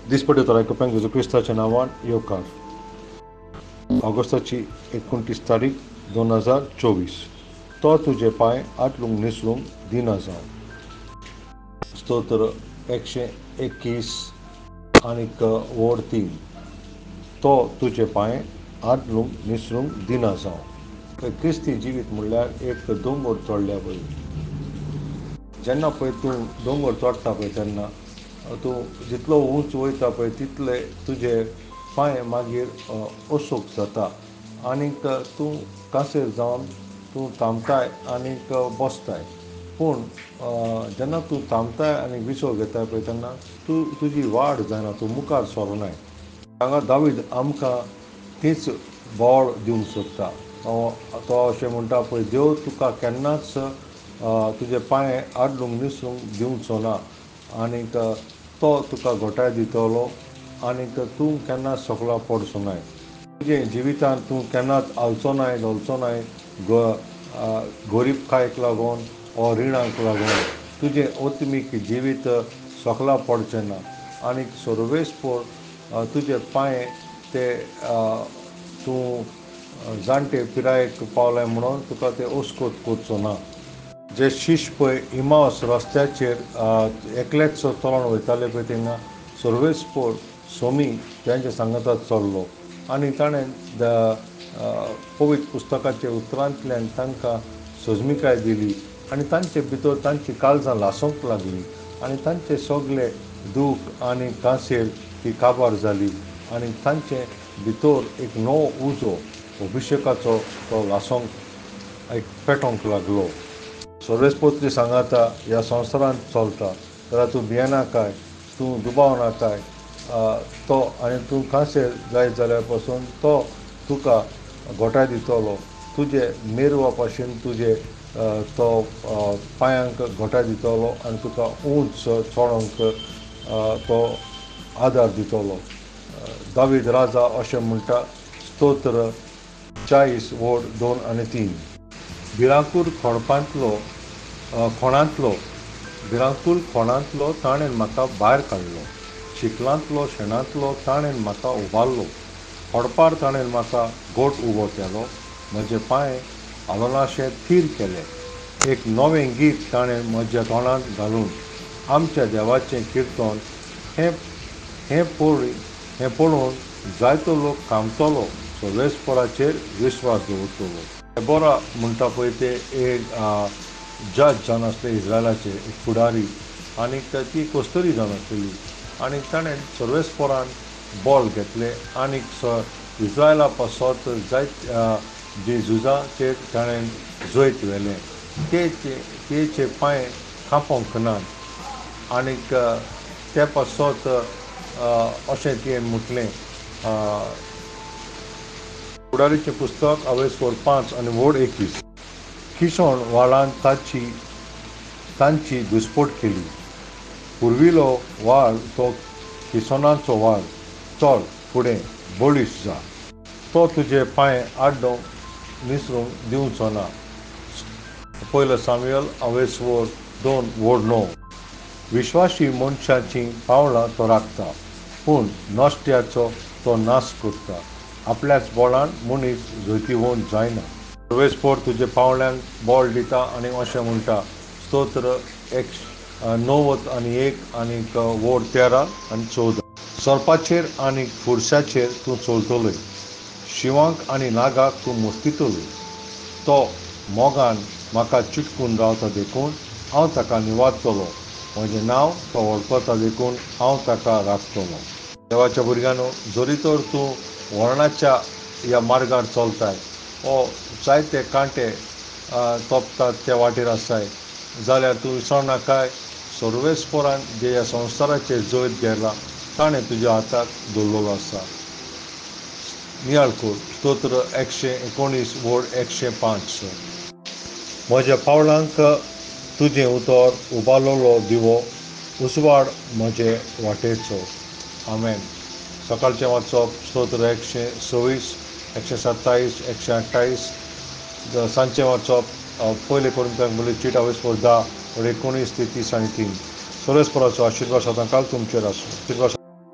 दिसपट्टी आयकुप्यांक जेजू क्रिस्ताच्या नांवान येवकार. ऑगस्टाची 29 तारीख 2024. तो तुजे पांय आटलूंक निसरूंक दिना जावं. स्तोत्र 121 आनीक वोड 3. तो तुजे पांय आटलूंक निसरूंक दिना जावं. क्रिस्ती जिवीत म्हणल्यार एक दोंगर चडल्या पळय. जेन्ना पळय तूं दोंगर चडटा पळय तेन्ना तूं जितलो उंच वयता पळय तितले तुजे पांय मागीर ओसूक जाता आनीक तूं कांसेर जावन तूं थांबताय आनीक बसताय. पूण जेन्ना तूं थांबताय आनी विसव घेताय पळय तेन्ना तुजी वाड जायना, तूं मुखार सरनाय. हांगा दावीद आमकां तीच बोवाळ दिवंक सोदता. तो अशें म्हणटा पळय, देव तुका केन्नाच तुजे पांय आडलूंक निसरूंक दिवचो ना आनीक तो तुका घोटाय दितलो आनीक तूं केन्नाच सकलो पडचो नाय. तुजे जिवितांत तूं केन्नाच हालचो नाय, डोलचो नाय. गरीबकायेक लागून वा रिणांक लागून तुजें ओतमीक जिवीत सकला पडचें ना आनीक सर्वेस्पर तुजे पांय ते तूं जाणटे पिरायेक पावलाय म्हणून तुका ते ओस्कोत करचो ना. जे शिश्य पळय इमावस रस्त्याचेर एकलेच चलोन वयताले पळय थिंगा सर्वेस्पर सोमी तेंच्या सांगाताच चल्लो आनी ताणें पवित्र पुस्तकाच्या उतरांतल्यान तांकां सोजमीकाय दिली आनी तांचे भितर तांची काळजां लासूंक लागलीं आनी तांचे सगळे दूख आनी कांसेर ती काबार जाली आनी तांचे भितर एक नवो उजो अभिशेकाचो तो लासूंक पेटोवंक लागलो. सर्वेस्पर सांगाता ह्या संवसारांत चलता जाल्यार तूं भियेना काय, तूं दुबाव नाकाय. तो आनी तूं कांसेर जायत जाल्यार पासून तो तुका घोटाय दितलो. तुजे मेरवा भाशेन तुजे तो पांयांक घोटाय दितलो आनी तुका उंच चोडोंक तो आदार दितलो. दावीद राजा अशें म्हणटा, स्तोत्र 40 वोड 2 आनी 3. भिरांकूळ खोणांतलो ताणें म्हाका भायर काडलो. चिखलांतलो शेणांतलो ताणें म्हाका उबारलो. खोडपार ताणें म्हाका गोठ उबो केलो. म्हजे पांय हालोनाशे थीर केले. एक नवें गीत ताणें म्हज्या तोंडांत घालून आमच्या देवाचें किर्तन हें पळोवन जायतो लोक कामतलो, सर्वेस्पराचेर विस्वास दवरतलो. डेबोरा म्हणटा पळय ते एक जज जावन आसले इज्रायलाचे, एक फुडारी आनीक ती कोस्तरी जावन आसलेली आनीक ताणें सर्वेस्परान बोल घेतले आनीक इज्रायला पासत जायत जी झुजाचेर ताणें जैत व्हेलें. तेचे पांय कांपोंक नात आनीक ते पासत अशें तियें म्हटलें. फुडारीचें पुस्तक अवेस्वर 5 आनी वोड 21. किसोण वाळान तांची घुसपट केली. पुर्विलो वाळ तो किसोनाचो वाळ चल फुडें बळीश जा. तो तुजे पांय आड्डूंक निसरूंक दिवचो ना. पयलो सामुएल अवेस्वर 2 वोड 9. विश्वासी मनशाची पावलां तो राखता पूण नश्ट्याचो तो नाश करता. आपल्याच बोलान मनीस जोतीवंत जायना. सर्वेस्पर तुजे पावल्यांक बोल दिता आनी अशें म्हणटा, स्तोत्र 90 आनी 1 आनीक वोड 13 आनी 14. सर्पाचेर आनी फुरशाचेर तूं चलतलोय. शिवांक आनी नागाक तूं मुस्तितलोय. तो मोगान म्हाका चिटकून रावता देखून हांव ताका निवाजतलों. म्हजें नांव तो वळखता देखून हांव ताका राखतलों. देवाच्या भुरग्यांनो, जरी तर तूं वरणाच्या ह्या मार्गार चलताय वो जायते कांटे तोपतात त्या वाटेर आसाय जाल्यार तूं विसरनाकाय, सर्वेस्परान जे ह्या संवसाराचेर जैत गेला ताणें तुज्या हाताक दवरलेलो आसा. नियाळ कर. स्तोत्र 119 वोड 105. म्हज्या पावलांक तुजें उतर उबारलेलो दिवो उसवाड म्हजे वाटेचो. आमेन. सकाळचें वाचप स्तोत्र 126, 127, 128. सांजचें वाचप पयले कोरिंथ्यांक बरयल्ली चिट अवेस्पर 10 वोड 19 ते 30 आनी 3. सर्वेस्पराचो आशिर्वाद सदां काल तुमचेर आसूं.